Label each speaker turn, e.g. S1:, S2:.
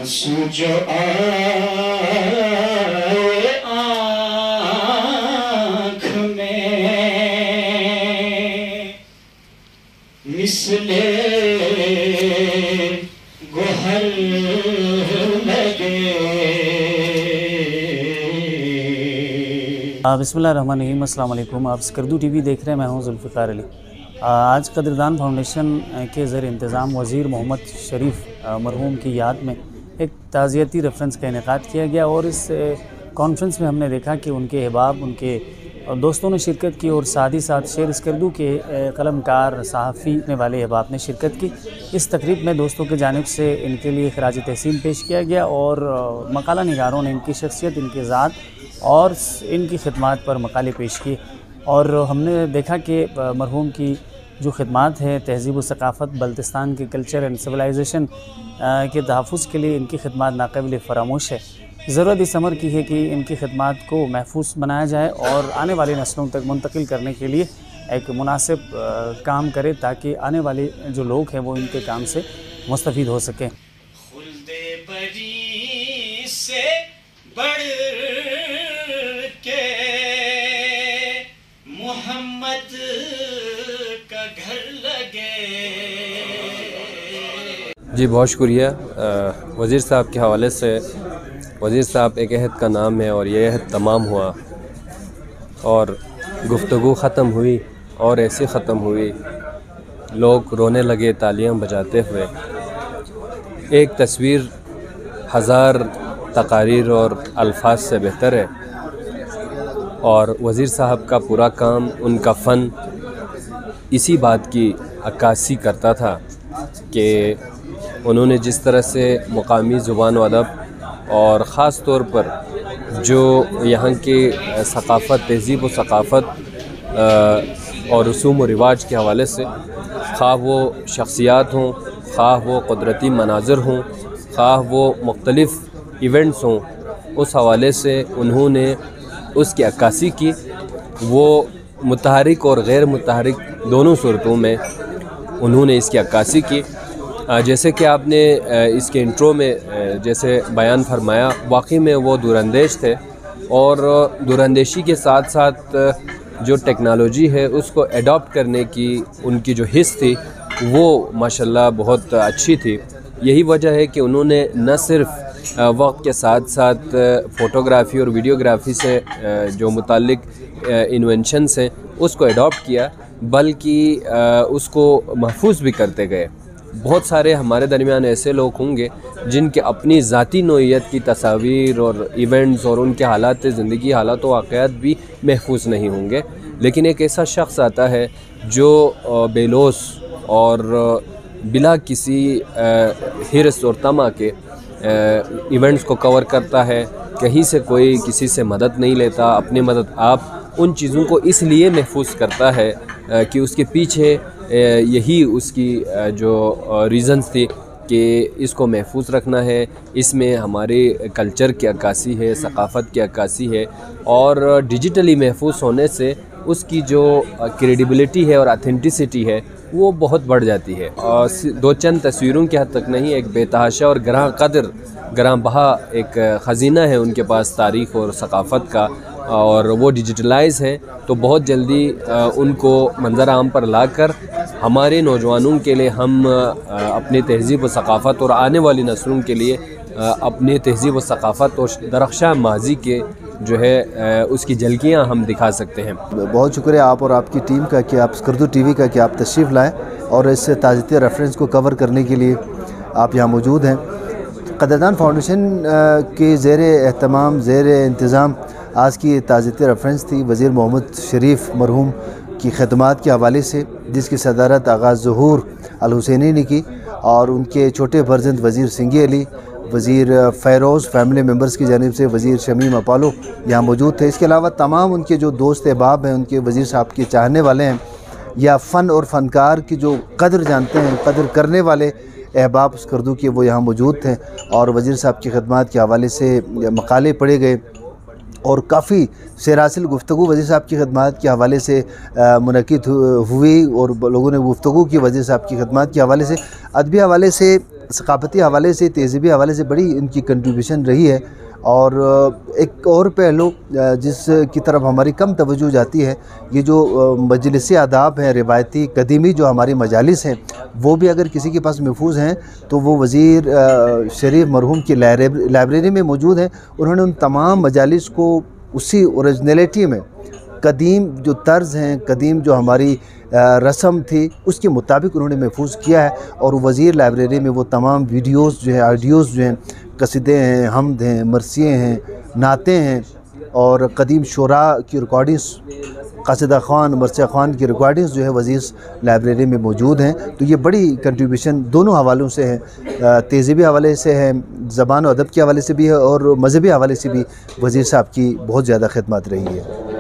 S1: आंसू जो आए आँख में मिसले गोहर लगे।
S2: बिस्मिल्लाहिर्रहमानिर्रहीम, अस्सलाम वालेकुम। आप स्कर्दू टीवी देख रहे हैं, मैं हूं जुल्फ़िकार अली। आज कदरदान फाउंडेशन के ज़रिए इंतज़ाम वज़ीर मोहम्मद शरीफ मरहूम की याद में एक ताज़ियती रेफरेंस का इनेकाद किया गया और इस कॉन्फ्रेंस में हमने देखा कि उनके अहबाब, उनके दोस्तों ने शिरकत की और साथ ही साथ शेर स्कर्दू के कलमकार सहाफ़ी ने वाले अहबाब ने शिरकत की। इस तकरीब में दोस्तों की जानिब से इनके लिए खराज तहसीन पेश किया गया और मकाला निगारों ने इनकी शख्सियत, इनकी ज़ात और इनकी खिदमात पर मकाले पेश किए। और हमने देखा कि मरहूम की जो खिदमात है तहज़ीब व सकाफ़त, बल्तिस्तान के कल्चर एंड सिविलाइजेशन के तहफ़्फ़ुज़ के लिए इनकी खिदमात नाक़ाबिल फ़रामोश है। ज़रूरत इस अमर की है कि इनकी खिदमात को महफूज बनाया जाए और आने वाली नस्लों तक मुंतकिल करने के लिए एक मुनासिब काम करे ताकि आने वाले जो लोग हैं वो इनके काम से मुस्तफ़ीद हो सकें।
S1: खुल्दे बरी से बढ़ के मोहम्मद का घर लगे।
S3: जी बहुत शुक्रिया। वज़ीर साहब के हवाले से, वज़ीर साहब एक अहद का नाम है और ये अहद तमाम हुआ और गुफ्तगू ख़त्म हुई और ऐसे ख़त्म हुई, लोग रोने लगे तालियां बजाते हुए। एक तस्वीर हज़ार तकारीर और अल्फाज से बेहतर है और वज़ीर साहब का पूरा काम, उनका फ़न इसी बात की अक्कासी करता था कि उन्होंने जिस तरह से मुकामी ज़ुबान व अदब और ख़ास तौर पर जो यहाँ के सकाफ़त, तहज़ीब व सकाफ़त और रसूम व रिवाज के हवाले से, ख़्वाह वो शख्सियात हों, ख़्वाह वो कुदरती मनाज़र हों, ख़्वाह वो मुख्तलिफ़ इवेंट्स हों, उस हवाले से उन्होंने उसकी अक्कासी की। वो मुतहरिक और गैर मुतहरिक दोनों सूरतों में उन्होंने इसकी अक्कासी की। जैसे कि आपने इसके इंट्रो में जैसे बयान फरमाया, वाकई में वो दूरअंदेश थे और दूरअंदेशी के साथ साथ जो टेक्नोलॉजी है उसको एडॉप्ट करने की उनकी जो हिस्स थी वो माशाल्लाह बहुत अच्छी थी। यही वजह है कि उन्होंने न सिर्फ़ वक्त के साथ साथ फ़ोटोग्राफ़ी और वीडियोग्राफ़ी से जो मुताल्लिक इन्वेंशंस हैं उसको एडॉप्ट किया, बल्कि उसको महफूज भी करते गए। बहुत सारे हमारे दरमियान ऐसे लोग होंगे जिनके अपनी ज़ाती नौइयत की तस्वीर और इवेंट्स और उनके हालात ज़िंदगी, हालात व वाक़यात भी महफूज नहीं होंगे, लेकिन एक ऐसा शख्स आता है जो बेलोस और बिला किसी हिर्स और तमा के इवेंट्स को कवर करता है। कहीं से कोई किसी से मदद नहीं लेता, अपनी मदद आप उन चीज़ों को इसलिए महफूज करता है कि उसके पीछे यही उसकी जो रीज़न्स थी कि इसको महफूज रखना है, इसमें हमारे कल्चर की अक्कासी है, सकाफ़त की अक्कासी है और डिजिटली महफूज होने से उसकी जो क्रेडिबिलिटी है और ऑथेंटिसिटी है वो बहुत बढ़ जाती है। और दो चंद तस्वीरों के हद तक नहीं, एक बेतहाशा और ग्रां कदर, ग्रां बहा एक ख़ज़ीना है उनके पास तारीख़ और सकाफ़त का, और वो डिजिटलाइज़ है। तो बहुत जल्दी उनको मंज़र आम पर लाकर हमारे नौजवानों के लिए हम अपनी तहज़ीब व सकाफ़त और आने वाली नस्लों के लिए अपनी तहज़ीब व सकाफ़त और दरख्शां माज़ी के जो है उसकी झलकियाँ हम दिखा सकते हैं।
S4: बहुत शुक्रिया आप और आपकी टीम का कि आप स्कर्दू टीवी का कि आप तशरीफ़ लाएँ और इस ताज़ियती रेफरेंस को कवर करने के लिए आप यहाँ मौजूद हैं। कदरदान फाउंडेशन के ज़ेर एहतमाम, ज़ेर इंतज़ाम आज की ताज़ियती रेफरेंस थी वज़ीर मोहम्मद शरीफ मरहूम की खिदमात के हवाले से, जिसकी सदारत आगाज़ ज़हूर अल हुसैनी ने की और उनके छोटे फर्जंद वज़ीर सिंगी अली, वज़ीर फ़ैरोज़, फैमिली मेम्बर्स की जानिब से वज़ीर शमीम अपालो यहाँ मौजूद थे। इसके अलावा तमाम उनके जो दोस्त अहबाब हैं, उनके वज़ीर साहब के चाहने वाले हैं या फ़न और फ़नकार की जो कदर जानते हैं, कदर करने वाले अहबाब स्कर्दू के, वो यहाँ मौजूद थे और वज़ीर साहब की खिदमात के हवाले से मकाले पढ़े गए और काफ़ी शेरासिल गुफ्तगू वज़ीर साहब की खिदमात के हवाले से मुनक़िद हुई और लोगों ने गुफ्तगू की वज़ीर साहब की खिदमात के हवाले से। अदबी हवाले से सकाफती हवाले से, तहज़ीबी हवाले से बड़ी इनकी कंट्रीब्यूशन रही है। और एक और पहलू जिसकी तरफ हमारी कम तवज्जो जाती है, ये जो मजलिसी आदाब हैं, रिवायती कदीमी जो हमारी मजालिस हैं, वो भी अगर किसी के पास महफूज हैं तो वो वज़ीर शरीफ मरहूम की लाइब्रेरी में मौजूद हैं। उन्होंने उन तमाम मजालिस को उसी ओरिजिनलिटी में, कदीम जो तर्ज़ हैं, कदीम जो हमारी रस्म थी, उसके मुताबिक उन्होंने महफूज किया है। और वज़ीर लाइब्रेरी में वो तमाम वीडियोज़ जो हैं, ऑडियोज़ जो हैं, कसीदे हैं, हम्द हैं, मरसिए हैं, नाते हैं और कदीम शुरा की रिकॉर्डिंग्स, कासिदा ख़ान, मरसिया ख़ान की रिकॉर्डिंग्स जो है वज़ीर लाइब्रेरी में मौजूद हैं। तो ये बड़ी कंट्रीब्यूशन दोनों हवालों से है, तहज़ीबी हवाले से है, ज़बान और अदब के हवाले से भी है और मज़हबी हवाले से भी वज़ीर साहब की बहुत ज़्यादा खिदमत रही है।